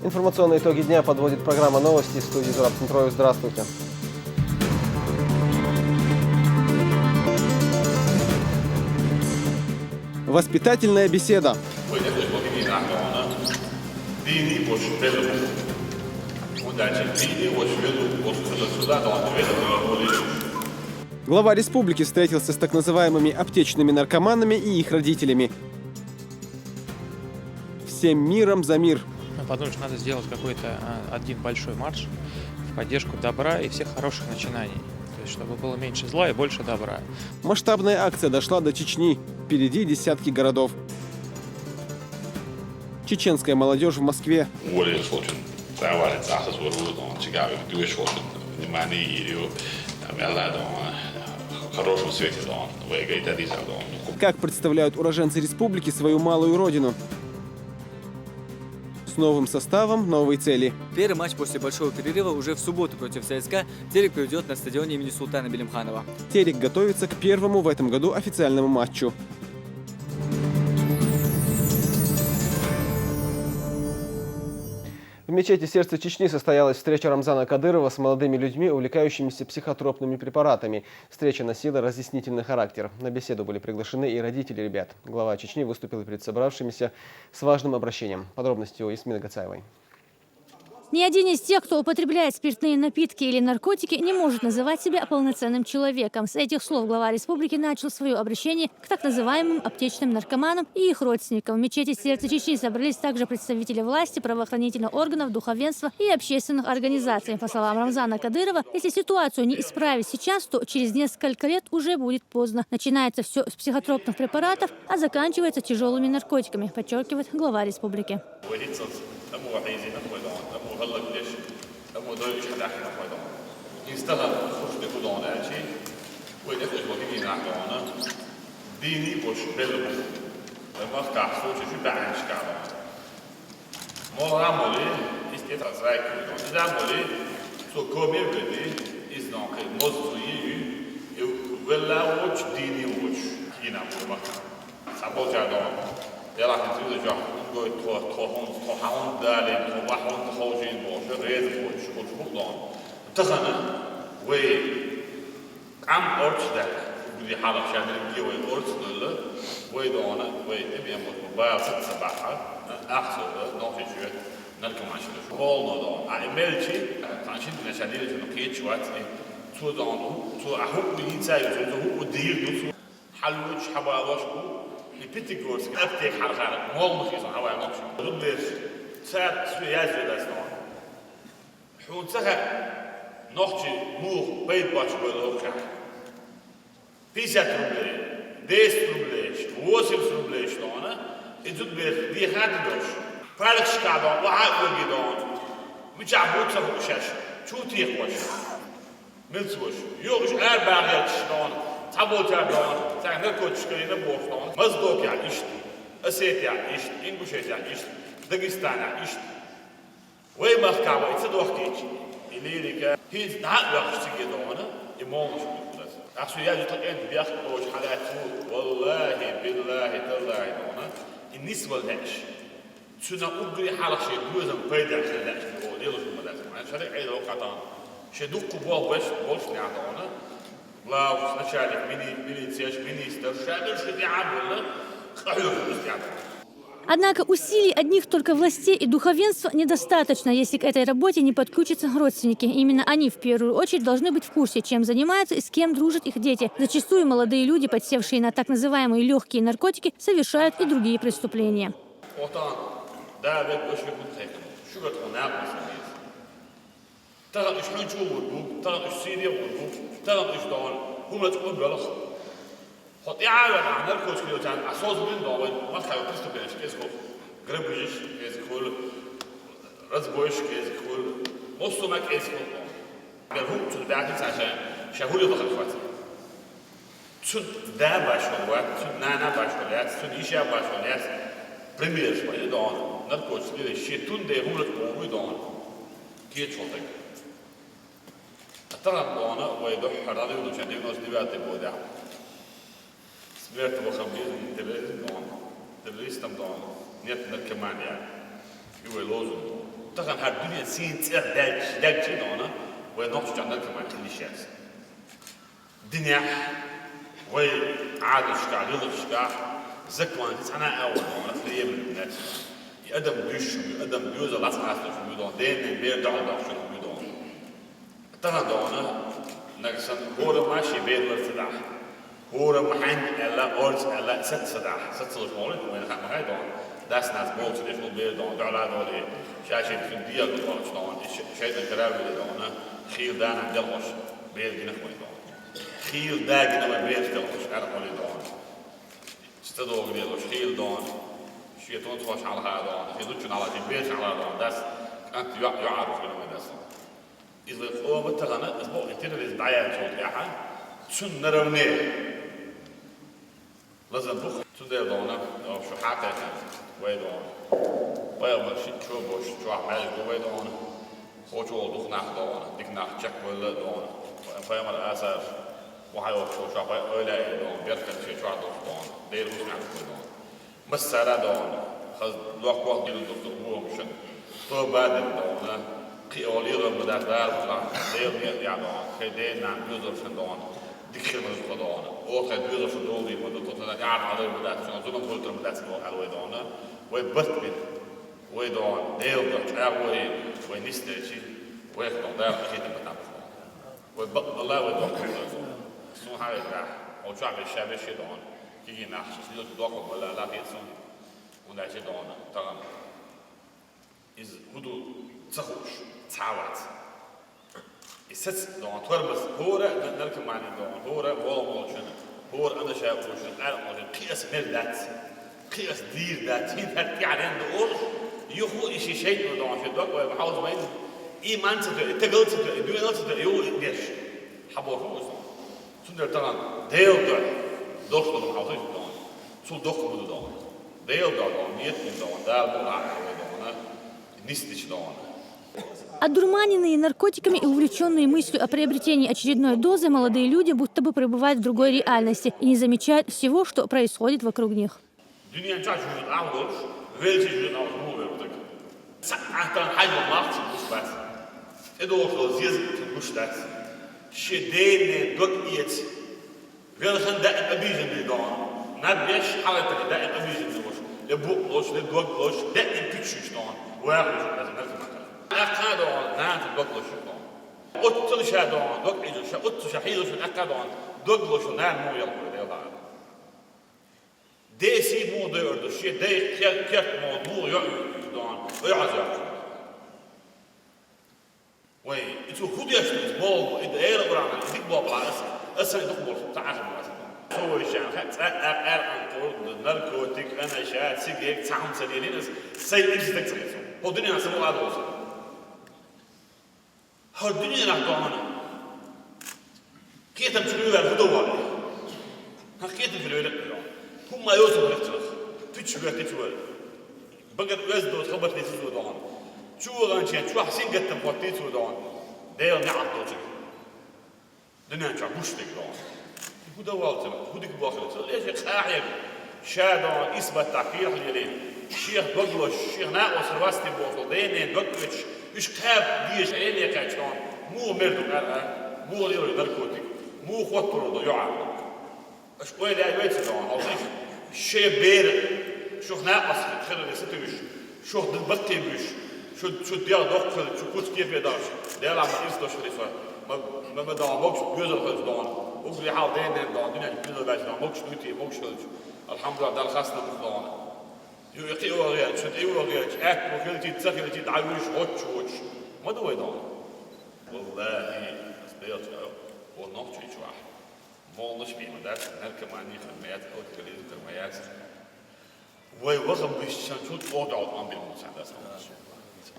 Информационные итоги дня подводит программа «Новости» в студии Зураб Центроев. Здравствуйте. Воспитательная беседа. Глава республики встретился с так называемыми аптечными наркоманами и их родителями. Всем миром за мир. Мы подумали, что надо сделать какой-то один большой марш в поддержку добра и всех хороших начинаний. То есть, чтобы было меньше зла и больше добра. Масштабная акция дошла до Чечни. Впереди десятки городов. Чеченская молодежь в Москве. Как представляют уроженцы республики свою малую родину? С новым составом, новые цели. Первый матч после большого перерыва уже в субботу против ЦСКА Терек проведет на стадионе имени Султана Белимханова. Терек готовится к первому в этом году официальному матчу. В мечети «Сердце Чечни» состоялась встреча Рамзана Кадырова с молодыми людьми, увлекающимися психотропными препаратами. Встреча носила разъяснительный характер. На беседу были приглашены и родители ребят. Глава Чечни выступил перед собравшимися с важным обращением. Подробности у Ясмины Гацаевой. Ни один из тех, кто употребляет спиртные напитки или наркотики, не может называть себя полноценным человеком. С этих слов глава республики начал свое обращение к так называемым аптечным наркоманам и их родственникам. В мечети «Сердце Чечни» собрались также представители власти, правоохранительных органов, духовенства и общественных организаций. По словам Рамзана Кадырова, если ситуацию не исправить сейчас, то через несколько лет уже будет поздно. Начинается все с психотропных препаратов, а заканчивается тяжелыми наркотиками, подчеркивает глава республики. Однако усилий одних только властей и духовенства недостаточно, если к этой работе не подключатся родственники. Именно они в первую очередь должны быть в курсе, чем занимаются и с кем дружат их дети. Зачастую молодые люди, подсевшие на так называемые легкие наркотики, совершают и другие преступления. Смерть террористам нет наркомания. Его лозунг. وطبعا هالدنيا سين تصير داج هنا ونقطة عندك كمان كل شيء دنيا وعاد الشقع رضا الشقع زكوان أنا أول أنا خليه من الناس يقدم دوش يقدم بيوزا لاس عاصف في بيدون دين بير دعوة في بيدون طبعا دونا نقصن هو ماشي بين الصداع هو محن إلا أرز إلا ست صداع ست صداع مولد وين خم هاي دون داس ناس موت اللي بير دون دعوة دولي شاشة في الديار دون شلون شيء الكلام اللي دونا خيل دانا دلوش بير جنة وين دون خيل دا جنة ما بير دلوش أنا قولي دون استدوق دلوش خيل دون شيء تونس على هذا في ضد على جنبيش على هذا داس أنت يعرف كلام داس إذا هو متغنى أسبوع كتير الإسبوعية شو تياحا شو نروني لازم بخ شو ده دونا أو شو حاجة ويدون ويا شو بوش شو عمال ويدون هو شو دخنا دونا دخنا شك ولا دونا فيا الأسر وهاي شو عمال ولا دون بيركن شو عدو دون دير بوش نعرف دون مسألة دون خذ لوك وقت الدكتور هو مشان تو بعد دون قيولي رب بدأ دار دير يعني كدين نعم يوزر في دون دكتور من القدون أو كد يوزر في دولي من الدكتور قاعد على بدأ شنو زمان قلت بدأ تسمع على ويدون ويبث ويدون دير ده وينستشي ويخدم دار أكيد بتعرف ويبقى الله ويدون سو هاي ده أو شعب الشعب يشيدون كي ناس يصير دوق ولا لا بيسون ونعيش دونا طبعا إذا هدو تخوش تعوات يسس دون ترمس هورا نركب معني دون هورا والموشن هورا أنا شايف وشن أنا موشن قياس مردات قياس دير دات هين هالكي على دور يخو إشي شيء دون في دوق ويبحاول ما يد إيمان تدري تقول تدري دوين تدري يو ليش حبوا فوز سندر طبعا ديل دور دوش بدهم حاطين دون شو دوخ بدو دون ديل دون نيت من دون دار بولا دون نستش دون Одурманенные наркотиками и увлеченные мыслью о приобретении очередной дозы, молодые люди будто бы пребывают в другой реальности и не замечают всего, что происходит вокруг них. Welchen der Abisen die da? Nicht mehr Schallete, der Abisen die was. Der Buchlos, der Goglos, der in Pitchen stehen. Woher ist das nicht machen? kann da, nein, Goglos stehen. Otto Shadow, Goglos, Otto Shahil von Akadon, Goglos, nein, mo jag på det där. Det ser mo dör, det ser det kert mo jag dan. Och jag har وي انتو خذ يا شنو بول اذا ايه ربنا يديك بول راس اسا يدخل تعال هو شان خدت انقر الناركوتيك انا شات سيجيك تعم سدينين سي اكزيت هو الدنيا سمو هذا وصل هو الدنيا راح تهون كيف تمشي له الفضول كيف تمشي له هم يوصلوا لفتره تشوى بقت وزدوا تخبط لي سودان شو غانشين شو حسين قد تبغى سودان دير نعم توجه دنيا شو مش تقرأ هو دوالته هو ديك باخرته ليش خايب شادون إثبات تعقير اليلين شيخ بقلش شيخ ناقص الواسطي بوصل دينين بقلش إيش كاب ديش عيني كاشلون مو مردو قرأ مو ليرو نركوتك مو خطر ضيوع إيش قوي لا يبيت سودان أصيف شيء بير شو ناقص خير لستوش شو دبقي بيش شو ديال دكتور شو كوت كيف يدارش ديال عم يستوش خليفة ما دعموكش بيوزر خلص دون وقولي حال دين دون دنيا بيوزر باش دعموكش نوتي موكش خلص الحمد لله دال خاصنا مخدون يقي وغير شد اي وغير اك وكلتي تسكلتي تعويش هوتش ما دو دون والله سبيت ونوتش واحد مولش بيما داش نركب معني خدمات او تكليز خدمات وي وغم بيشان شو توضع عم بالمساعدة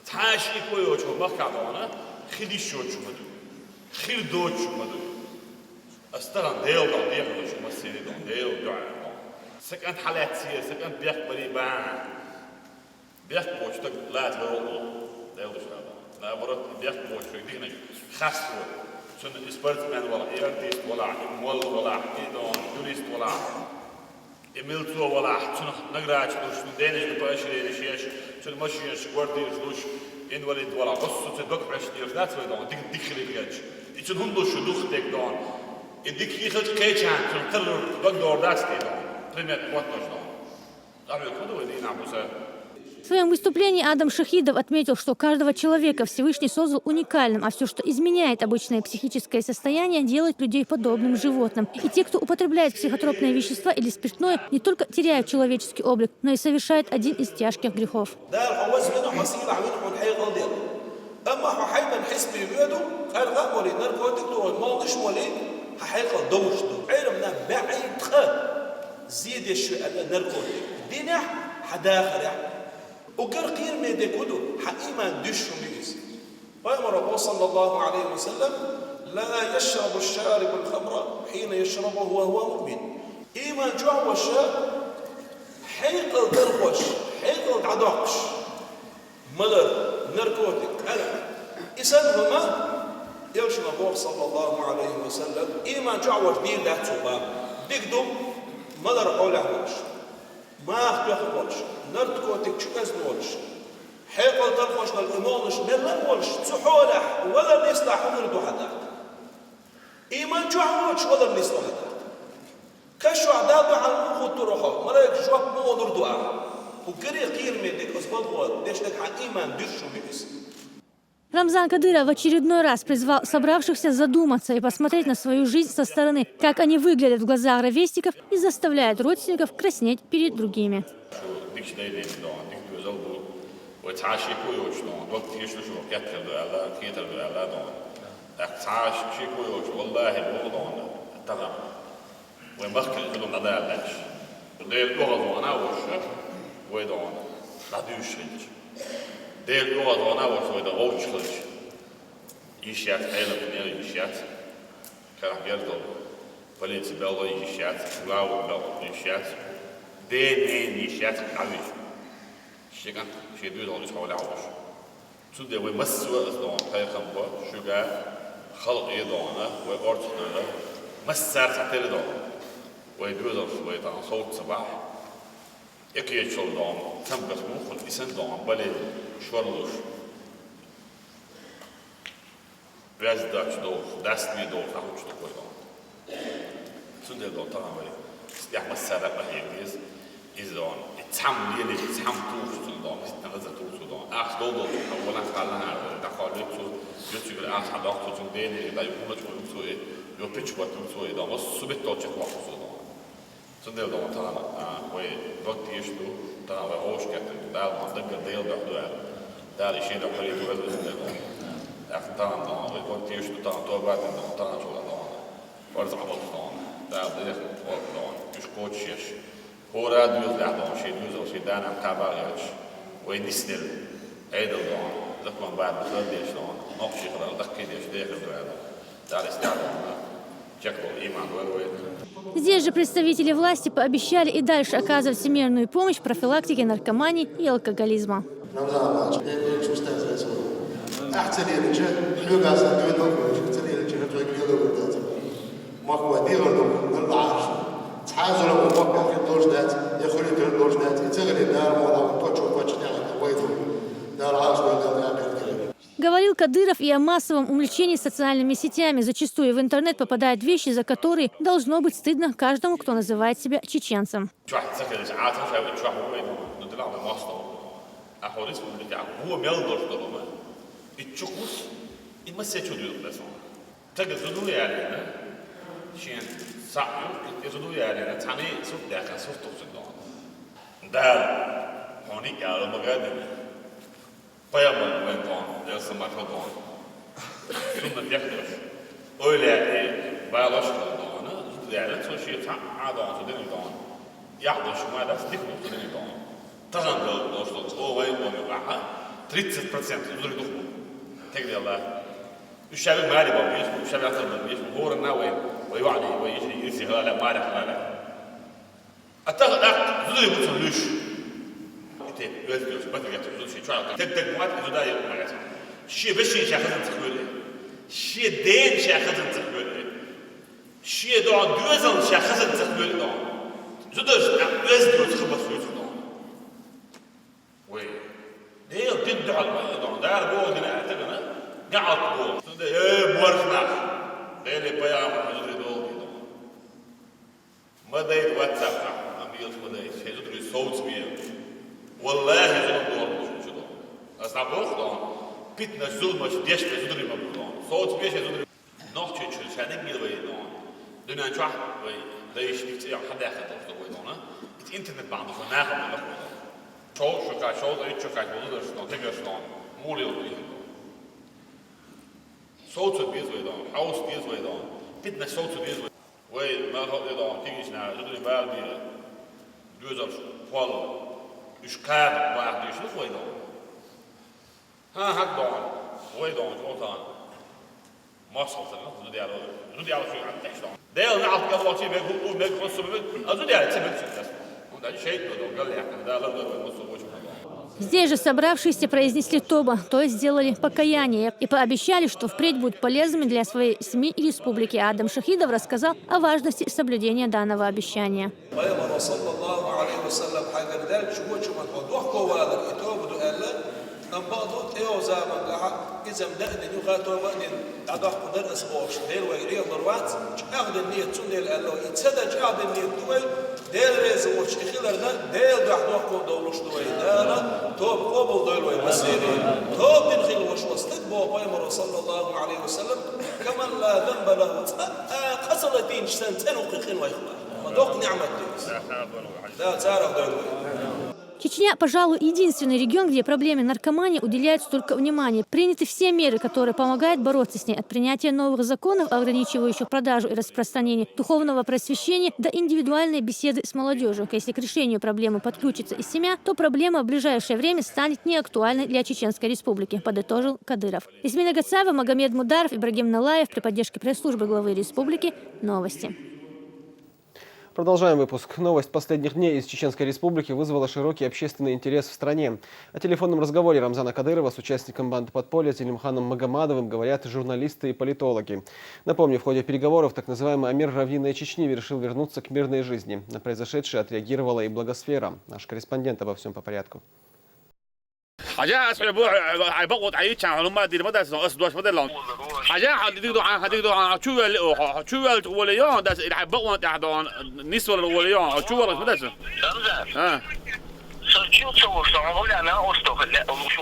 تاشي كويو شو مخدونا خلي شو مدو خير دوت شو مدو استغن ديل دون ديل شو مسيري دون ديل دون سكنت حالات سير سكنت بيك بري بان بيك بوشتك لا تلو ديل شو لا برد بيك بوشتك دينا خاصو شن اسبرت من ولا ايرتيست ولا مول ولا ايدون جوريست ولا Emiltu wala tuna nagrach dus denish de pashre de shesh tun mashiysh gwardish dus in walid wala qassu tadok ash dir dat way dan dik khilibgach itun hundo shudukh tek dan dik khilibgach kechan tun tarur dok dat ste dan primet watnosh dan daru kodu edi nabusa. В своем выступлении Адам Шахидов отметил, что каждого человека Всевышний создал уникальным, а все, что изменяет обычное психическое состояние, делает людей подобным животным. И те, кто употребляет психотропные вещества или спиртное, не только теряют человеческий облик, но и совершают один из тяжких грехов. وكر قير ميدي كدو حقيما دشهم بيس فأمر صلى الله عليه وسلم لا يشرب الشارب الخمر حين يشربه وهو مؤمن إيمان جوع والشاب حيقل درقش حيقل عدقش ملر نركوتك أنا إسانهما يشرب صلى الله عليه وسلم إيمان جوع والدين ده تباب ديكدو ملر قول عدقش ما أخبرش نرتكوتك شو أزنولش حيقل ترخوش للإمونش نلنولش تسحولح ولا نصلح ونردو حداك إيمان جوعوش ولا نصلح حداك كشو عدادو عن مخو تروحو ملايك جواب مو نردو وكري قير ميدك أصبغوا ديش لك عن إيمان دشو بيس. Рамзан Кадыров в очередной раз призвал собравшихся задуматься и посмотреть на свою жизнь со стороны, как они выглядят в глазах ровесников и заставляют родственников краснеть перед другими. Deel jood van nou wordt de roodschuld. Ishat, hele meneer Ishat. Kan ik eerder politie bellen Ishat, blauwe bellen Ishat. Deel nee Ishat, abi. Shekan, she doet al iets van ouders. Toen de we maswa is dan, hij kan wel, sugar, خلق يدونا وأرتنا مسار تعترض ويدوز ويدان صوت صباح يكيد شو دام تنبت مخل إنسان دام بلد شورلوش Väzdać do destni do nahučtu koji dom. Sunde do tamo je مسار بهيجيز إذن تام ليلي تام توش دام استنزل توش دام أخ دولو أولا خلنا دخالك شو يوتيوب الأخ حداق توش ديني لا يكون شو يسوي يوبيتش وقت يسوي دام وسبت توش واحد شو دام sunde do tamo وي دوت يشتو تام وهوش كتر دال ما دقر ديل بحدوال دال يشيل حريته وزن دام أختان دام ويكون يشتو تام توبات دام تام شو دام ورزع بطان دال ديل دام يشكوتشيش هو راد يطلع دام شيء يوزر شيء دانا متابعش وينسدل عيدل دام لكن بعد بخلديش دام نقشي خلال دقيقة داخل دام دال استعدام شكله إيمان وين Здесь же представители власти пообещали и дальше оказывать всемирную помощь в профилактике наркомании и алкоголизма. Говорил Кадыров и о массовом увлечении социальными сетями. Зачастую в интернет попадают вещи, за которые должно быть стыдно каждому, кто называет себя чеченцем. Payamın ben doğan, yazın marka doğan. Sundan yaklaşık. Öyle baylaşmalı doğanı, züdülerle çalışıyor. Tam doğan, züdülerle doğan. Yaklaşık mı da stikli züdülerle doğan. Tazandı dostlar, o vay oluyor. 30% züdülerle doğan. Tekrar الشعب مالي بابيش والشعب يعطل بابيش وهو الناوي ويوعدي ويجري يرسي غلا مالك غلا أتاخد زوجي بتصلوش تي يوزلوش بدل يعطل شيء شو عطل تك مواد زوجي يوم شيء بشي شاخذ تقبله شيء دين شاخذ تقبله شيء دعاء دوزن شاخذ تقبله دعاء زودش أزدوج خبط في زودان وين ده تدعى الموضوع ده أربعة دنا أعتقد قاعد بول ده بورش معه ده اللي بيعمل حجر دول ما ده واتساب أميل ما ده حجر صوت بيه والله زود دور مش زود أصلا بخدان بيتنا زود مش ديش بزود ما بخدان صوت بيه زود نوع شيء شانك ميل ويدان دنا نشوح وي ليش بيتيا حدا ياخذ ده ويدان الإنترنت بعده فناخد ولا شو أي شو بقول شلون تقدر شلون مو ليه صوت بيز ويدان حوس بيز ويدان بيتنا صوت بيز وين ما هو ويدان تيجي شنا جدري بالدي دوزر فول إشكال واحد يشوف ويدان ها هك دان ويدان جوتان ما صوت له زودي على شو عم تحشون ده نعرف قبل شيء بيقول بيقول زودي على تبي Здесь же собравшиеся произнесли тоба, то есть сделали покаяние и пообещали, что впредь будут полезными для своей семьи и республики. Адам Шахидов рассказал о важности соблюдения данного обещания. Чечня, пожалуй, единственный регион, где проблеме наркомании уделяют столько внимания. Приняты все меры, которые помогают бороться с ней. От принятия новых законов, ограничивающих продажу и распространение духовного просвещения, до индивидуальной беседы с молодежью. Если к решению проблемы подключится и семья, то проблема в ближайшее время станет неактуальной для Чеченской Республики, подытожил Кадыров. Измина Гацаева, Магомед Мударов, Ибрагим Налаев при поддержке пресс-службы главы республики. Новости. Продолжаем выпуск. Новость последних дней из Чеченской Республики вызвала широкий общественный интерес в стране. О телефонном разговоре Рамзана Кадырова с участником банды подполья Зелимханом Магомадовым говорят журналисты и политологи. Напомню, в ходе переговоров так называемый Амир равнинной Чечни решил вернуться к мирной жизни. На произошедшее отреагировала и благосфера. Наш корреспондент обо всем по порядку. حاجة أسحب عبقوت عيش عن ما دير مدرس أصدوش مدرلان حاجة حديدو عن شو الوليان ده عبقوت عن نسوة الوليان شو مدرس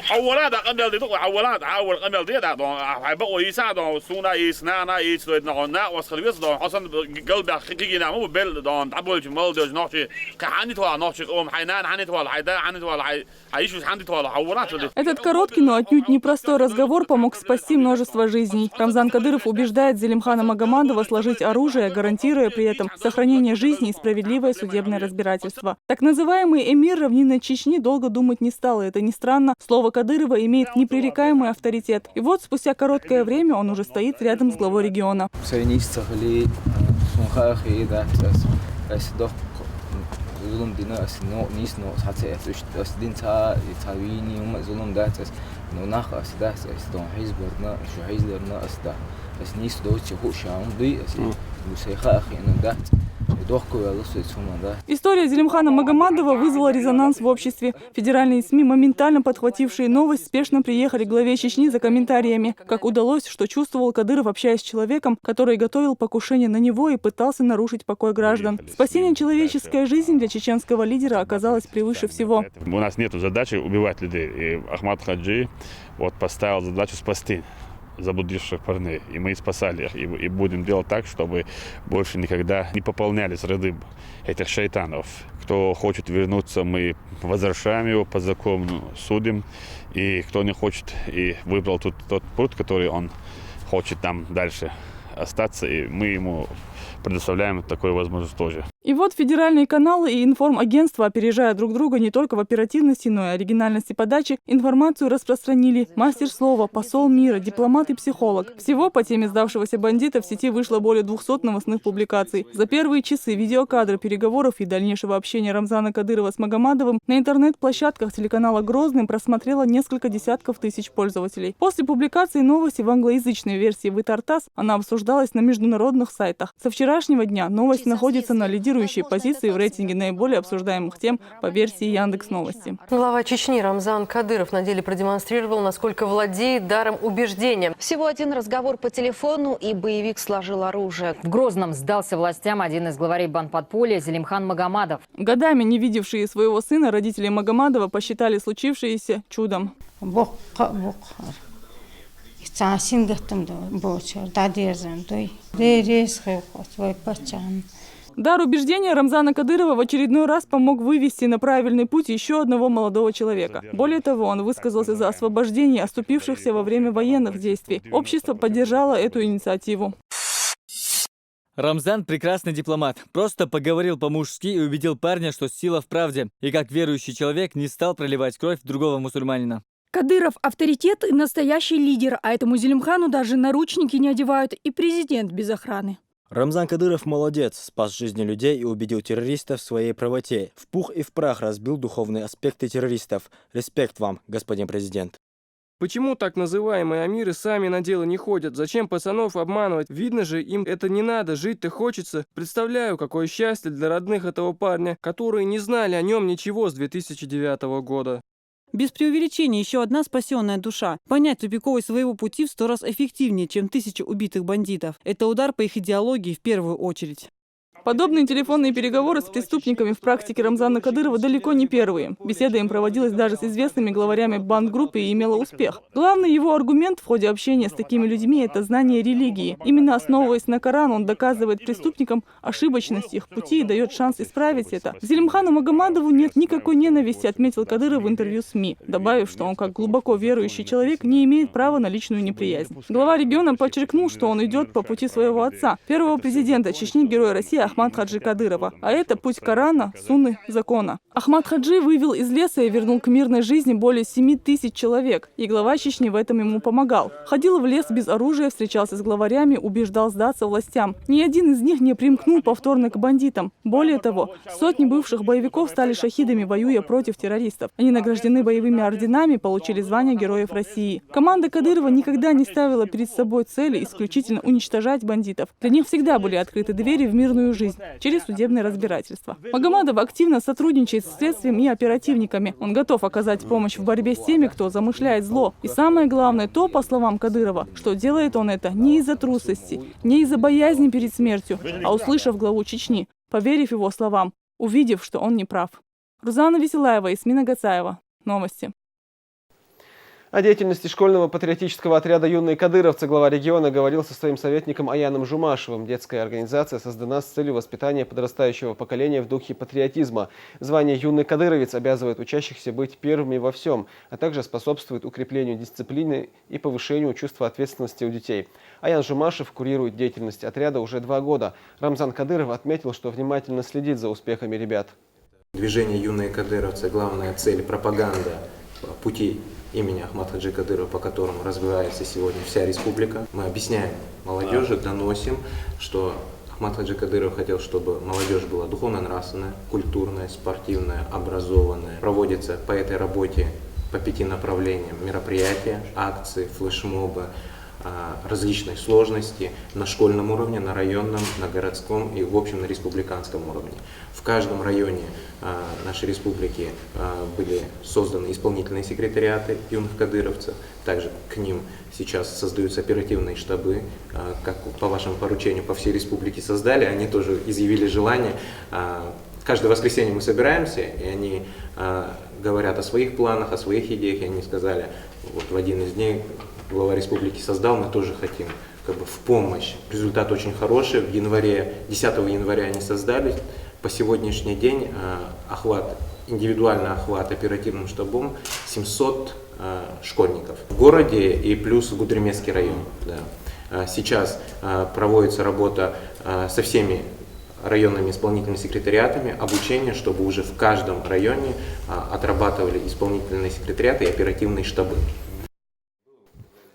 حولات قبل دي تقول حولات عاول قبل دي ده عبقوا يساعدوا سونا يسنانا يسنا وصل ده حسن قلب حقيقي مو بل ده تعبوا الجمال ده نوشي كحني توا نوشي حينان حني توا حيدا حني توا عايشوا حني توا حولات. Этот короткий, но отнюдь непростой разговор помог спасти множество жизней. Рамзан Кадыров убеждает Зелимхана Магомадова сложить оружие, гарантируя при этом сохранение жизни и справедливое судебное разбирательство. Так называемый эмир равнинной Чечни долго думать не стал, и это не странно. Слово Кадырова имеет непререкаемый авторитет. И вот спустя короткое время он уже стоит рядом с главой региона. ظلم دينا أسنو نيس نو حتى أسدين تا تاويني وما ظلم ده تس نو ناخ أسده أسدون حزب ورنا شو حزب ورنا أسده أسنيس دوت شهو شام ضي أسي وسيخا أخي إنه ده История Зелимхана Магомадова вызвала резонанс в обществе. Федеральные СМИ, моментально подхватившие новость, спешно приехали к главе Чечни за комментариями. Как удалось, что чувствовал Кадыров, общаясь с человеком, который готовил покушение на него и пытался нарушить покой граждан. Спасение человеческой жизни для чеченского лидера оказалось превыше всего. У нас нет задачи убивать людей. И Ахмад Хаджи поставил задачу спасти заблудивших парней. И мы спасали их. И будем делать так, чтобы больше никогда не пополнялись ряды этих шайтанов. Кто хочет вернуться, мы возвращаем его по закону, судим. И кто не хочет и выбрал тот путь, который он хочет там дальше остаться, и мы ему предоставляем такую возможность тоже. И вот федеральные каналы и информагентства, опережая друг друга не только в оперативности, но и оригинальности подачи, информацию распространили мастер слова, посол мира, дипломат и психолог. Всего по теме сдавшегося бандита в сети вышло более 200 новостных публикаций. За первые часы видеокадры переговоров и дальнейшего общения Рамзана Кадырова с Магомадовым на интернет-площадках телеканала «Грозный» просмотрело несколько десятков тысяч пользователей. После публикации новости в англоязычной версии «Вытартас» она обсуждалась на международных сайтах. Со вчерашнего дня новость находится на лидирующем лидирующие позиции в рейтинге наиболее обсуждаемых тем по версии Яндекс.Новости. Глава Чечни Рамзан Кадыров на деле продемонстрировал, насколько владеет даром убеждения. Всего один разговор по телефону, и боевик сложил оружие. В Грозном сдался властям один из главарей банподполья Зелимхан Магомадов. Годами не видевшие своего сына родители Магомадова посчитали случившееся чудом. Дар убеждения Рамзана Кадырова в очередной раз помог вывести на правильный путь еще одного молодого человека. Более того, он высказался за освобождение оступившихся во время военных действий. Общество поддержало эту инициативу. Рамзан – прекрасный дипломат. Просто поговорил по-мужски и убедил парня, что сила в правде. И как верующий человек не стал проливать кровь другого мусульманина. Кадыров – авторитет и настоящий лидер, а этому Зелимхану даже наручники не одевают, и президент без охраны. Рамзан Кадыров молодец, спас жизни людей и убедил террористов в своей правоте. В пух и в прах разбил духовные аспекты террористов. Респект вам, господин президент. Почему так называемые амиры сами на дело не ходят? Зачем пацанов обманывать? Видно же, им это не надо, жить-то хочется. Представляю, какое счастье для родных этого парня, которые не знали о нем ничего с 2009 года. Без преувеличения, еще одна спасенная душа. Понять тупиковость своего пути в 100 раз эффективнее, чем 1000 убитых бандитов. Это удар по их идеологии в первую очередь. Подобные телефонные переговоры с преступниками в практике Рамзана Кадырова далеко не первые. Беседа им проводилась даже с известными главарями бандгруппы и имела успех. Главный его аргумент в ходе общения с такими людьми – это знание религии. Именно основываясь на Коран, он доказывает преступникам ошибочность их пути и дает шанс исправить это. К Зелимхану Магомадову нет никакой ненависти, отметил Кадыров в интервью СМИ, добавив, что он как глубоко верующий человек не имеет права на личную неприязнь. Глава региона подчеркнул, что он идет по пути своего отца, первого президента Чечни, героя России Ахмад Хаджи Кадырова. А это путь Корана, Сунны, закона. Ахмад Хаджи вывел из леса и вернул к мирной жизни более 7000 человек. И глава Чечни в этом ему помогал. Ходил в лес без оружия, встречался с главарями, убеждал сдаться властям. Ни один из них не примкнул повторно к бандитам. Более того, сотни бывших боевиков стали шахидами, воюя против террористов. Они награждены боевыми орденами, получили звание Героев России. Команда Кадырова никогда не ставила перед собой цели исключительно уничтожать бандитов. Для них всегда были открыты двери в мирную жизнь через судебное разбирательство. Магомадов активно сотрудничает с следствием и оперативниками. Он готов оказать помощь в борьбе с теми, кто замышляет зло. И самое главное то, по словам Кадырова, что делает он это не из-за трусости, не из-за боязни перед смертью, а услышав главу Чечни, поверив его словам, увидев, что он не прав. Рузана Веселаева, Ясмина Гацаева. Новости. О деятельности школьного патриотического отряда «Юные кадыровцы» глава региона говорил со своим советником Аяном Жумашевым. Детская организация создана с целью воспитания подрастающего поколения в духе патриотизма. Звание «Юный кадыровец» обязывает учащихся быть первыми во всем, а также способствует укреплению дисциплины и повышению чувства ответственности у детей. Аян Жумашев курирует деятельность отряда уже 2 года. Рамзан Кадыров отметил, что внимательно следит за успехами ребят. Движение «Юные кадыровцы» – главная цель – пропаганда пути имени Ахмад Хаджи Кадырова, по которому развивается сегодня вся республика. Мы объясняем молодежи, доносим, что Ахмад Хаджи Кадыров хотел, чтобы молодежь была духовно-нравственная, культурная, спортивная, образованная. Проводится по этой работе по 5 направлениям мероприятия, акции, флешмобы, различной сложности на школьном уровне, на районном, на городском и в общем на республиканском уровне. В каждом районе нашей республики были созданы исполнительные секретариаты юных кадыровцев. Также к ним сейчас создаются оперативные штабы, как по вашему поручению по всей республике создали. Они тоже изъявили желание. Каждое воскресенье мы собираемся, и они говорят о своих планах, о своих идеях. И они сказали, вот в один из дней глава республики создал, мы тоже хотим в помощь. Результат очень хороший. В январе, 10 января они создались. По сегодняшний день индивидуальный охват оперативным штабом 700 школьников в городе и плюс Гудеремесский район. Да. Сейчас проводится работа со всеми районными исполнительными секретариатами, обучение, чтобы уже в каждом районе отрабатывали исполнительные секретариаты и оперативные штабы.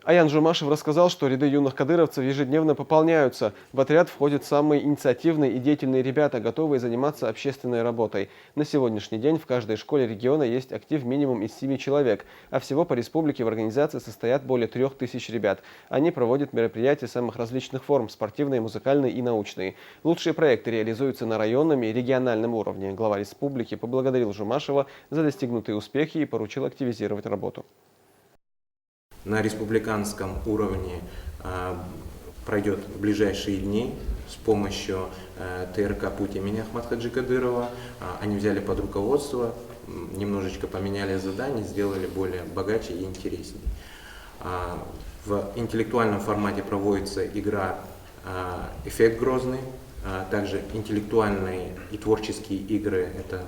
Аян Жумашев рассказал, что ряды юных кадыровцев ежедневно пополняются. В отряд входят самые инициативные и деятельные ребята, готовые заниматься общественной работой. На сегодняшний день в каждой школе региона есть актив минимум из 7 человек, а всего по республике в организации состоят более 3000 ребят. Они проводят мероприятия самых различных форм – спортивные, музыкальные и научные. Лучшие проекты реализуются на районном и региональном уровне. Глава республики поблагодарил Жумашева за достигнутые успехи и поручил активизировать работу. На республиканском уровне пройдет в ближайшие дни с помощью ТРК «Путь» имени Ахмад-Хаджи Кадырова. Они взяли под руководство, немножечко поменяли задания, сделали более богаче и интереснее. В интеллектуальном формате проводится игра «Эффект Грозный». Также интеллектуальные и творческие игры, это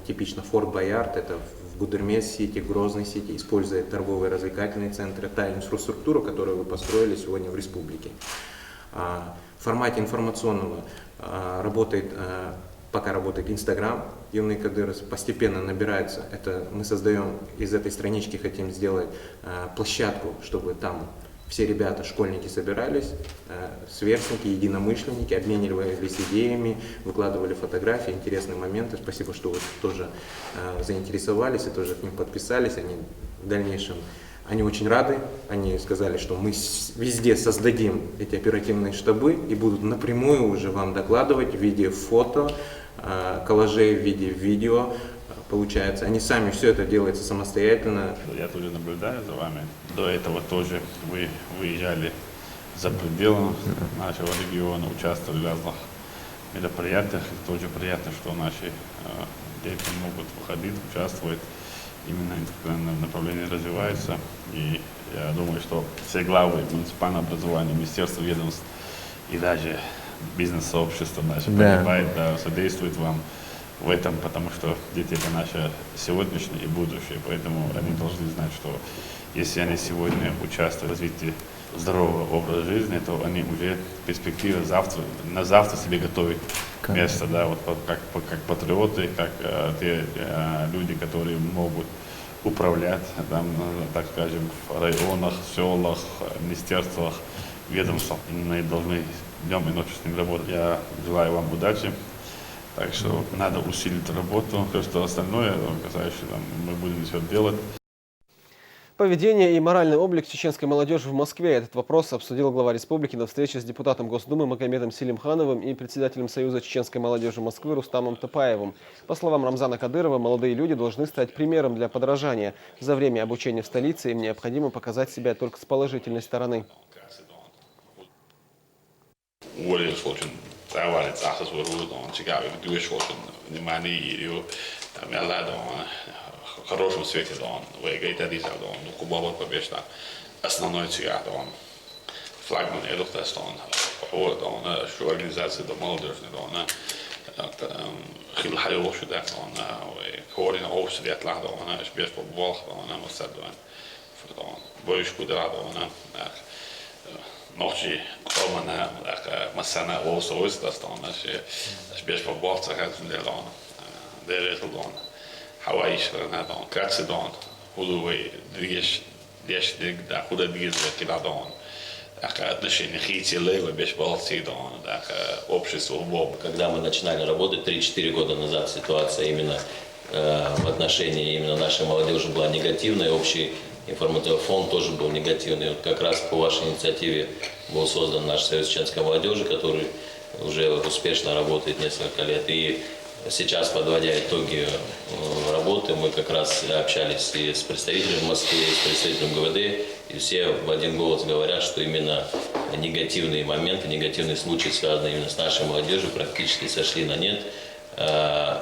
типично Форт Боярд, это в Гудермес-Сити, Грозный-Сити, используя торговые развлекательные центры, та инфраструктура, которую вы построили сегодня в республике. В формате информационного пока работает Инстаграм, юные кадыровцы постепенно набираются. Это мы создаем из этой странички, хотим сделать площадку, чтобы там все ребята, школьники собирались, сверстники, единомышленники, обменивались идеями, выкладывали фотографии, интересные моменты. Спасибо, что вы тоже заинтересовались и тоже к ним подписались. Они в дальнейшем, они очень рады, они сказали, что мы везде создадим эти оперативные штабы и будут напрямую уже вам докладывать в виде фото, коллажей, в виде видео. Получается, они сами, все это делается самостоятельно. Я тоже наблюдаю за вами. До этого тоже вы выезжали за пределы нашего региона, участвовали в разных мероприятиях. И тоже приятно, что наши дети могут выходить, участвовать. Именно интеллектуальное направление развивается. И я думаю, что все главы муниципального образования, министерства, ведомств и даже бизнес-сообщество наше понимает, содействует вам в этом, потому что дети — это наше сегодняшнее и будущее, поэтому они должны знать, что если они сегодня участвуют в развитии здорового образа жизни, то они уже в перспективе на завтра себе готовят место, да, вот как патриоты, как те люди, которые могут управлять, там, так скажем, в районах, селах, министерствах, ведомствах. Именно и должны днем и ночью с ним работать. Я желаю вам удачи. Так что надо усилить работу. Все, что остальное, касающееся, мы будем все делать. Поведение и моральный облик чеченской молодежи в Москве. Этот вопрос обсудил глава республики на встрече с депутатом Госдумы Магомедом Селимхановым и председателем Союза чеченской молодежи Москвы Рустамом Топаевым. По словам Рамзана Кадырова, молодые люди должны стать примером для подражания. За время обучения в столице им необходимо показать себя только с положительной стороны. Där var det så svårt att då tycker jag vi du är svårt när man är ju med alla då хорошем свете då och jag vet att det är då och Kuba var på bästa основной цвет då флагман Эдухтастон och då что организация då молодежная då хил хайо что да då координат också det lag då spels på boll då måste då för då boys skulle då ночи комана массана осоис дастон аш беш по болца хазн делон делетон хаваиш надон кацдон худуй дигеш деш dig да худа дигес киладон отношения хити лево беш болцидон общество боб. Когда мы начинали работать 3-4 года назад, ситуация именно в отношении именно нашей молодежи была негативная, общий информационный фон тоже был негативный. Вот как раз по вашей инициативе был создан наш Союз чеченской молодежи, который уже успешно работает несколько лет. И сейчас, подводя итоги работы, мы как раз общались и с представителем Москвы, и с представителем ГВД, и все в один голос говорят, что именно негативные моменты, негативные случаи, связанные именно с нашей молодежью, практически сошли на нет.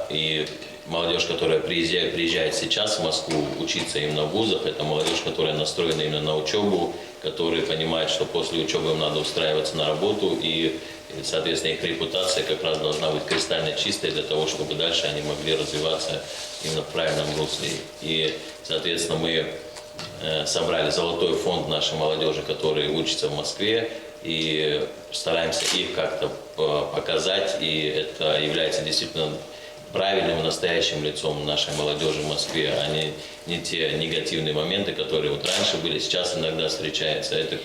И молодежь, которая приезжает сейчас в Москву учиться именно в вузах, это молодежь, которая настроена именно на учебу, которые понимают, что после учебы им надо устраиваться на работу, и, соответственно, их репутация как раз должна быть кристально чистой для того, чтобы дальше они могли развиваться именно в правильном русле. И, соответственно, мы собрали золотой фонд нашей молодежи, которые учатся в Москве, и стараемся их как-то показать, и это является действительно правильным и настоящим лицом нашей молодежи в Москве, а не те негативные моменты, которые вот раньше были, сейчас иногда встречаются. Это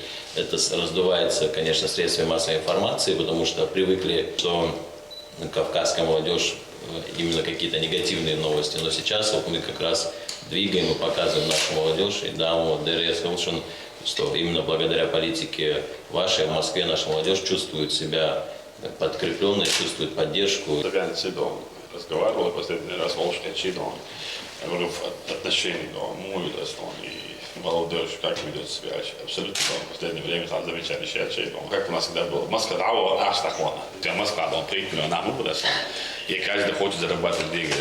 раздувается, конечно, средствами массовой информации, потому что привыкли, что кавказская молодежь именно какие-то негативные новости. Но сейчас вот мы как раз двигаем и показываем нашу молодежь. И да, вот ДРС Волшин, что именно благодаря политике вашей в Москве наша молодежь чувствует себя подкрепленной, чувствует поддержку. Разговаривал последний раз Волжский Чидон. Я говорю, в отношении и молодежь, как ведет себя. Абсолютно в последнее время там замечательный Чидон. Как у нас всегда было. Москва дала наш такона. Москва дала прикольно нам и каждый хочет зарабатывать деньги.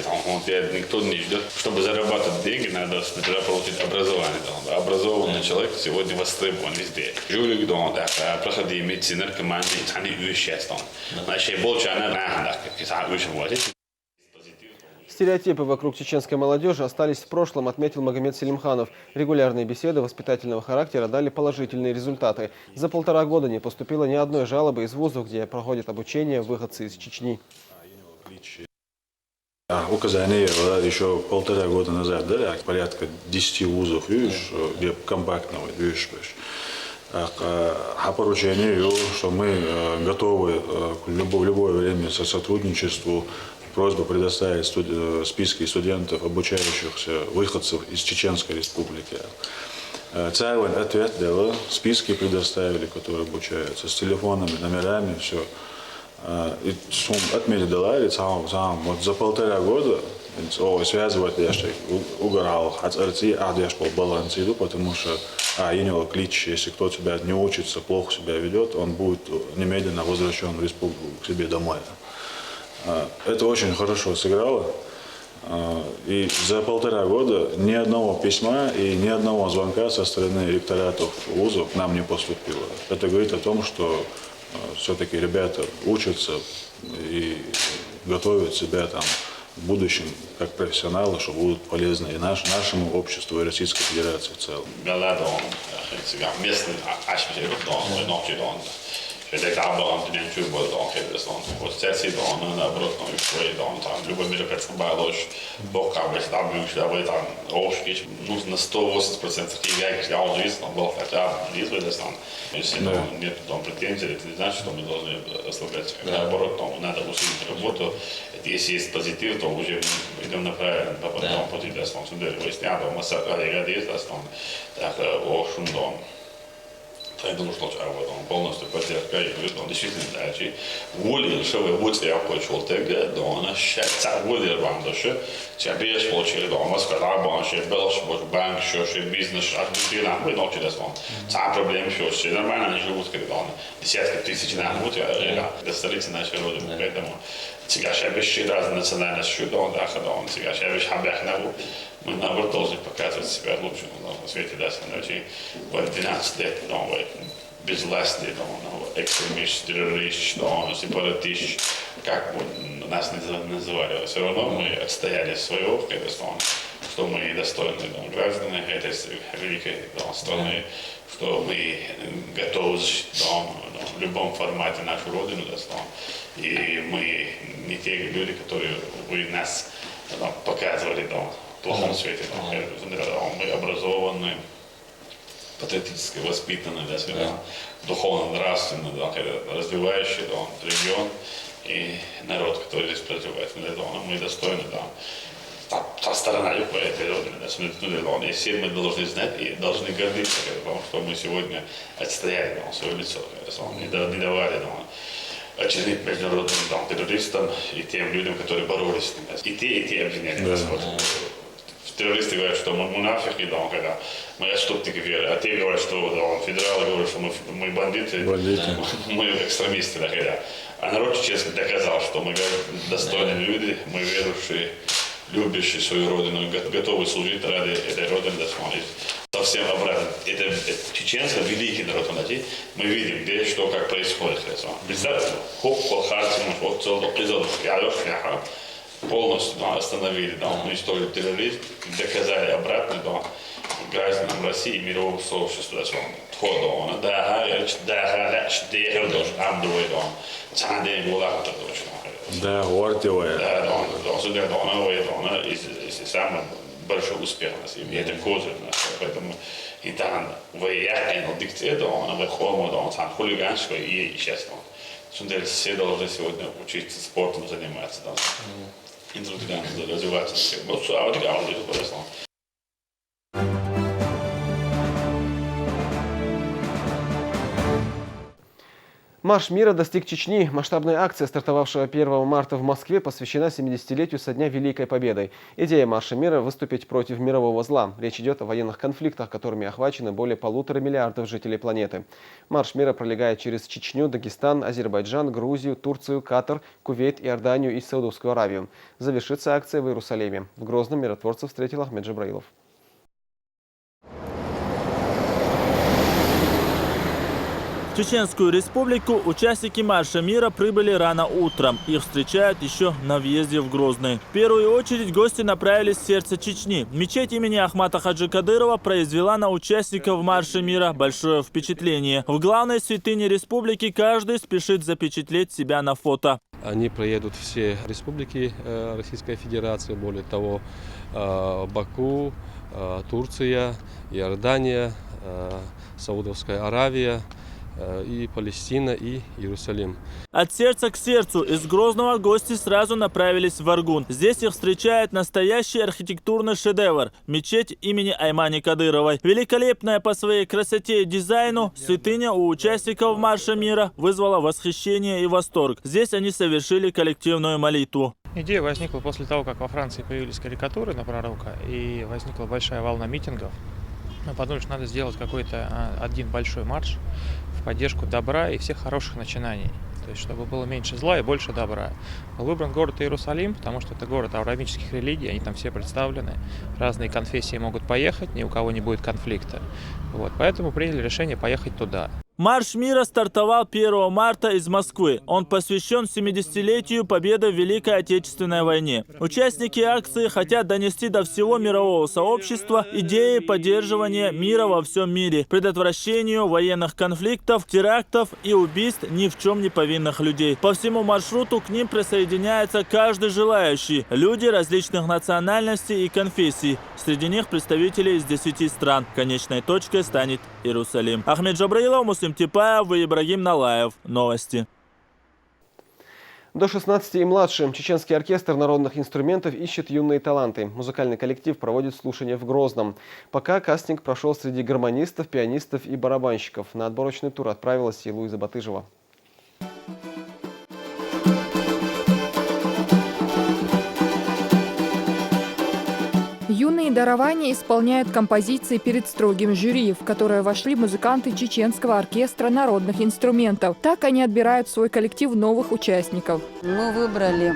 Никто не ждет. Чтобы зарабатывать деньги, надо сначала получить образование. Образованный человек сегодня востребован везде. Жюлик дон, проходи медицину, наркомании, они уезжают. Значит, больше она уезжает. Стереотипы вокруг чеченской молодежи остались в прошлом, отметил Магомед Селимханов. Регулярные беседы воспитательного характера дали положительные результаты. За 1,5 года не поступило ни одной жалобы из вузов, где проходят обучение выходцы из Чечни. Указание еще 1,5 года назад, да, порядка 10 вузов, видишь, где компактно, видишь. А поручение, что мы готовы в любое время со сотрудничеству. Просьба предоставить списки студентов, обучающихся выходцев из Чеченской республики. Целый ответ дала, списки предоставили, которые обучаются, с телефонами, номерами, все. И отметили дала, вот за 1,5 года связывать я угорал, баланс иду, потому что у него клич, если кто тебя не учится, плохо себя ведет, он будет немедленно возвращен в республику к себе домой. Это очень хорошо сыграло. И за 1,5 года ни одного письма и ни одного звонка со стороны ректоратов вузов к нам не поступило. Это говорит о том, что все-таки ребята учатся и готовят себя там в будущем как профессионалы, что будут полезны и нашему обществу, и Российской Федерации в целом. Это абсолютно не чувствую, вот сейчас наоборот, там любой мероприятие ложь, бог как бы там там ошки, нужно 180% я уже есть, но бог хотя бы если нет там претензий, это не значит, что мы должны ослаблять. Наоборот, надо усилить работу. Если есть позитив, то уже идем на правильном пути, да, что выясняем, мы так я думаю, что он полностью поддержка и он действительно дальше. Воли, что вы будете оплачивать тега, да он считает воли рвандоши, тебе же получили да Москва, банки, Белаш, банк, что бизнес, а ты нам вы научили да он. Сам проблем что нормально они живут когда он десятки тысяч на год, я достаточно наши роды, поэтому сейчас я вещи разные национальности, да он да он сейчас я вещи хабях на мы наоборот должны показывать себя лучше на свете, да, значит, в 12 лет, без власти, экстремист, террорист, сепаратист, как бы нас не называли, все равно мы отстояли своего, что мы достойны граждане этой великой страны, что мы готовы в любом формате нашу родину, и мы не те люди, которые вы нас показывали, в плохом свете. Мы образованные, патриотически воспитанные, духовно-нравственно развивающий регион и народ, который здесь проживает. Мы достойны, та сторона этой родины. И все мы должны знать и должны гордиться, потому что мы сегодня отстояли свое лицо, не давали очередным международным террористам и тем людям, которые боролись с ними. И те обвиняли нас. Террористы говорят, что мы мунафики, когда мы отступники веры, а те говорят, что федералы говорят, что мы бандиты, мы экстремисты. А народ честно доказал, что мы достойные люди, мы верующие, любящие свою родину, готовы служить ради этой родины. Совсем обратно. Это чеченцы, великий народ, мы видим, где что, как происходит. Представьте, полностью остановили, уничтожили терроризм, доказали обратно гражданам России и мировому сообществу. Да, Ортевая. Да, also der Donau и самый большой успех у нас, и это козырь у нас, поэтому и там влияние на диктатора, на верховного, он там хулиганское и естественно. Все должны сегодня учиться спортом заниматься, интеллектуально развиваться. Вот, а вот это интересно. Марш мира достиг Чечни. Масштабная акция, стартовавшая 1 марта в Москве, посвящена 70-летию со дня Великой Победы. Идея Марша мира – выступить против мирового зла. Речь идет о военных конфликтах, которыми охвачены более 1,5 миллиарда жителей планеты. Марш мира пролегает через Чечню, Дагестан, Азербайджан, Грузию, Турцию, Катар, Кувейт, Иорданию и Саудовскую Аравию. Завершится акция в Иерусалиме. В Грозном миротворцев встретил Ахмед Джабраилов. В Чеченскую республику участники марша мира прибыли рано утром. Их встречают еще на въезде в Грозный. В первую очередь гости направились в сердце Чечни. Мечеть имени Ахмата Хаджи Кадырова произвела на участников марша мира большое впечатление. В главной святыне республики каждый спешит запечатлеть себя на фото. Они проедут все республики Российской Федерации, более того, Баку, Турция, Иордания, Саудовская Аравия, и Палестина, и Иерусалим. От сердца к сердцу из Грозного гости сразу направились в Аргун. Здесь их встречает настоящий архитектурный шедевр – мечеть имени Аймани Кадыровой. Великолепная по своей красоте и дизайну, святыня у участников марша мира вызвала восхищение и восторг. Здесь они совершили коллективную молитву. Идея возникла после того, как во Франции появились карикатуры на пророка, и возникла большая волна митингов. Мы подумали, что надо сделать какой-то один большой марш в поддержку добра и всех хороших начинаний. То есть, чтобы было меньше зла и больше добра. Был выбран город Иерусалим, потому что это город авраамических религий, они там все представлены. Разные конфессии могут поехать, ни у кого не будет конфликта. Вот, поэтому приняли решение поехать туда. Марш мира стартовал 1 марта из Москвы. Он посвящен 70-летию победы в Великой Отечественной войне. Участники акции хотят донести до всего мирового сообщества идеи поддерживания мира во всем мире, предотвращению военных конфликтов, терактов и убийств ни в чем не повинных людей. По всему маршруту к ним присоединяется каждый желающий. Люди различных национальностей и конфессий. Среди них представители из 10 стран. Конечной точкой станет Иерусалим. Ахмед Джабраилов, Муслим Типаев и Ибрагим Налаев. Новости. До 16 и младше чеченский оркестр народных инструментов ищет юные таланты. Музыкальный коллектив проводит слушания в Грозном. Пока кастинг прошел среди гармонистов, пианистов и барабанщиков. На отборочный тур отправилась и Луиза Батыжева. Юные дарования исполняют композиции перед строгим жюри, в которое вошли музыканты чеченского оркестра народных инструментов. Так они отбирают в свой коллектив новых участников. Мы выбрали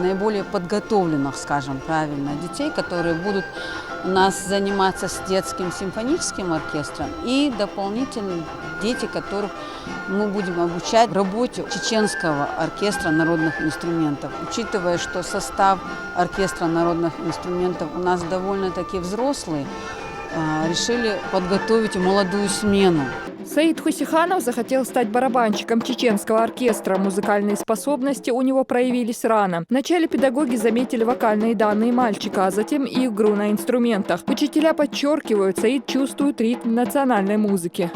наиболее подготовленных, скажем правильно, детей, которые будут у нас заниматься с детским симфоническим оркестром, и дополнительно дети, которых мы будем обучать работе чеченского оркестра народных инструментов. Учитывая, что состав оркестра народных инструментов у нас довольно-таки взрослый, решили подготовить молодую смену. Саид Хусиханов захотел стать барабанщиком чеченского оркестра. Музыкальные способности у него проявились рано. Вначале педагоги заметили вокальные данные мальчика, а затем и игру на инструментах. Учителя подчеркивают, Саид чувствует ритм национальной музыки.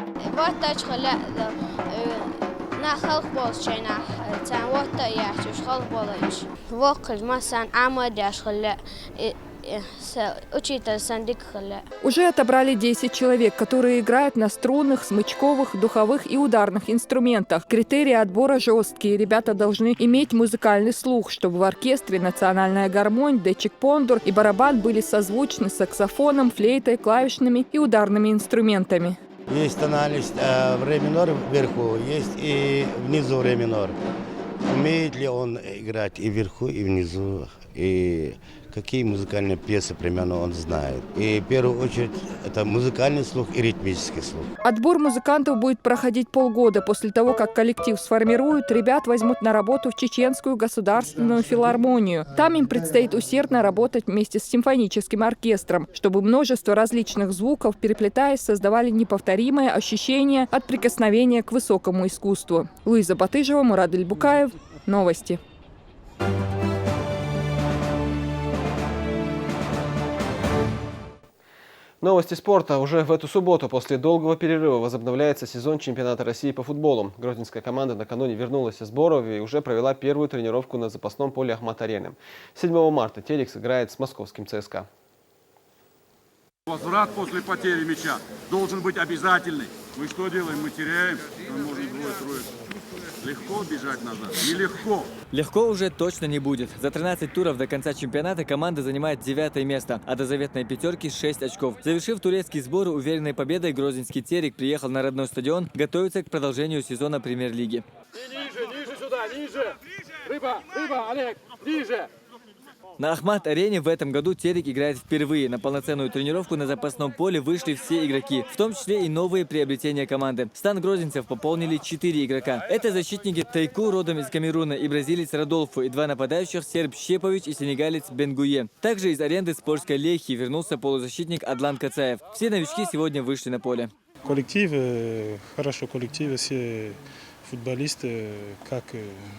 Уже отобрали 10 человек, которые играют на струнных, смычковых, духовых и ударных инструментах. Критерии отбора жесткие. Ребята должны иметь музыкальный слух, чтобы в оркестре национальная гармонь, дечик-пондур и барабан были созвучны с саксофоном, флейтой, клавишными и ударными инструментами. Есть тональность в ре минор вверху, есть и внизу ре минор. Умеет ли он играть и вверху, и внизу, и какие музыкальные пьесы примерно он знает. И в первую очередь это музыкальный слух и ритмический слух. Отбор музыкантов будет проходить полгода. После того, как коллектив сформируют, ребят возьмут на работу в Чеченскую государственную филармонию. Там им предстоит усердно работать вместе с симфоническим оркестром, чтобы множество различных звуков, переплетаясь, создавали неповторимое ощущение от прикосновения к высокому искусству. Луиза Батыжева, Мурад Эльбукаев, Новости. Новости спорта. Уже в эту субботу после долгого перерыва возобновляется сезон чемпионата России по футболу. Грозненская команда накануне вернулась из Борова и уже провела первую тренировку на запасном поле Ахмат-арены. 7 марта Терек сыграет с московским ЦСКА. Возврат после потери мяча должен быть обязательный. Мы что делаем? Мы теряем. Мы можем двое-трое. Легко бежать назад? Нелегко. Легко уже точно не будет. За 13 туров до конца чемпионата команда занимает 9 место, а до заветной пятерки 6 очков. Завершив турецкий сбор уверенной победой, грозненский Терек приехал на родной стадион, готовится к продолжению сезона премьер-лиги. Ниже сюда, ниже. Рыба, Олег, ниже. На Ахмат-арене в этом году Терек играет впервые. На полноценную тренировку на запасном поле вышли все игроки, в том числе и новые приобретения команды. Стан грозненцев пополнили 4 игрока. Это защитники Тайку, родом из Камеруна, и бразилец Родолфо, и 2 нападающих серб Щепович и сенегалец Бенгуе. Также из аренды Спорской Лехи вернулся полузащитник Адлан Кацаев. Все новички сегодня вышли на поле. Коллектив, хорошо коллектив, все футболисты, как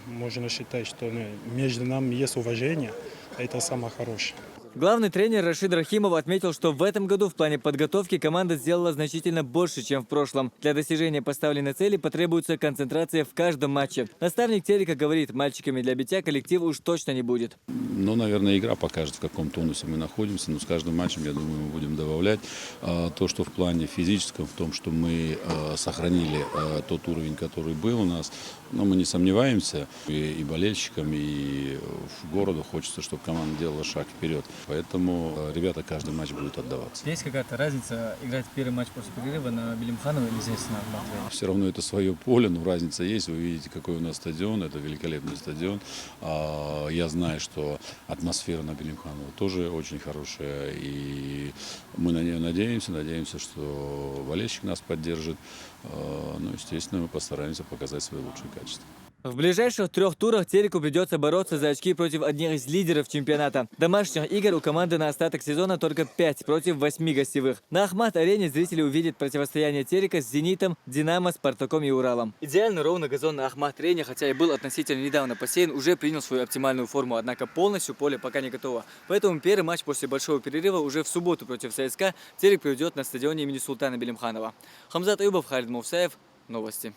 можно считать, что между нами есть уважение. Это самое хорошее. Главный тренер Рашид Рахимов отметил, что в этом году в плане подготовки команда сделала значительно больше, чем в прошлом. Для достижения поставленной цели потребуется концентрация в каждом матче. Наставник Терека говорит, мальчиками для битья коллектив уж точно не будет. Ну, наверное, игра покажет, в каком тонусе мы находимся. Но с каждым матчем, я думаю, мы будем добавлять. То, что в плане физическом, в том, что мы сохранили тот уровень, который был у нас, но мы не сомневаемся. И болельщикам, и в городу хочется, чтобы команда делала шаг вперед. Поэтому ребята каждый матч будут отдаваться. Есть какая-то разница играть первый матч после перерыва на Белимханово или здесь на Ахмат-арене? Все равно это свое поле, но разница есть. Вы видите, какой у нас стадион. Это великолепный стадион. Я знаю, что атмосфера на Белимханово тоже очень хорошая. И мы на нее надеемся, что болельщик нас поддержит. Ну, естественно, мы постараемся показать свои лучшие качества. В ближайших 3 турах Тереку придется бороться за очки против одних из лидеров чемпионата. Домашних игр у команды на остаток сезона только 5 против 8 гостевых. На Ахмат-арене зрители увидят противостояние Терека с «Зенитом», «Динамо», «Спартаком» и «Уралом». Идеально ровный газон на Ахмат-арене, хотя и был относительно недавно посеян, уже принял свою оптимальную форму, однако полностью поле пока не готово. Поэтому первый матч после большого перерыва уже в субботу против ЦСКА Терек проведет на стадионе имени Султана Белимханова. Хамзат Аюбов, Халид Мусаев. Новости.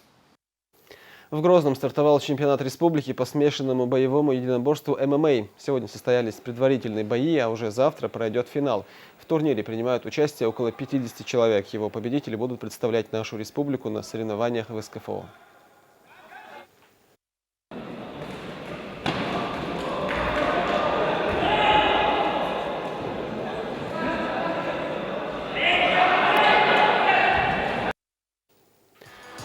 В Грозном стартовал чемпионат республики по смешанному боевому единоборству ММА. Сегодня состоялись предварительные бои, а уже завтра пройдет финал. В турнире принимают участие около 50 человек. Его победители будут представлять нашу республику на соревнованиях в СКФО.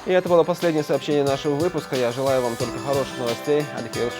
И это было последнее сообщение нашего выпуска. Я желаю вам только хороших новостей. Адикелши.